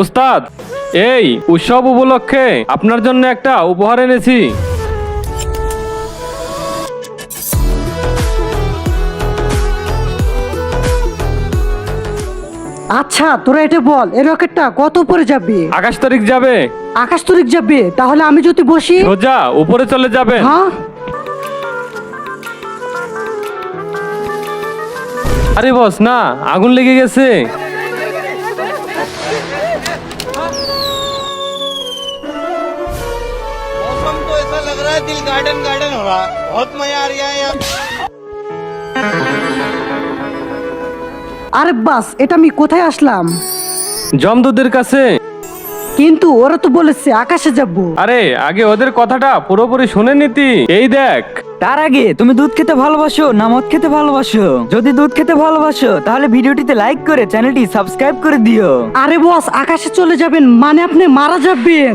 উস্তাদ, এই উৎসব উপলক্ষে আপনার জন্য একটা উপহার এনেছি। আচ্ছা তোরা এটা বল, এই রকেটটা কত উপরে যাবে? 28 তারিখ যাবে। আকাশ তরিক যাবে? তাহলে আমি যদি বসি? সোজা উপরে চলে যাবে। হ্যাঁ, আরে বস না, আগুন লেগে গেছে। मौसम तो ऐसा लग रहा है दिल गार्डन गार्डन हो रहा है। बहुत मजा आ रहा है यार। আরে বাস, এটা আমি কোথায় আসলাম? জমদূতের কাছে। কিন্তু ওরা তো বলেছে আকাশে যাব। আরে আগে ওদের কথাটা পুরোপুরি শুনে নিতি। এই দেখ, তার আগে তুমি দুধ খেতে ভালোবাসো না মদ খেতে ভালোবাসো? যদি দুধ খেতে ভালোবাসো তাহলে ভিডিওটিতে লাইক করে চ্যানেলটি সাবস্ক্রাইব করে দিও। আরে বস, আকাশে চলে যাবেন মানে আপনি মারা যাবেন।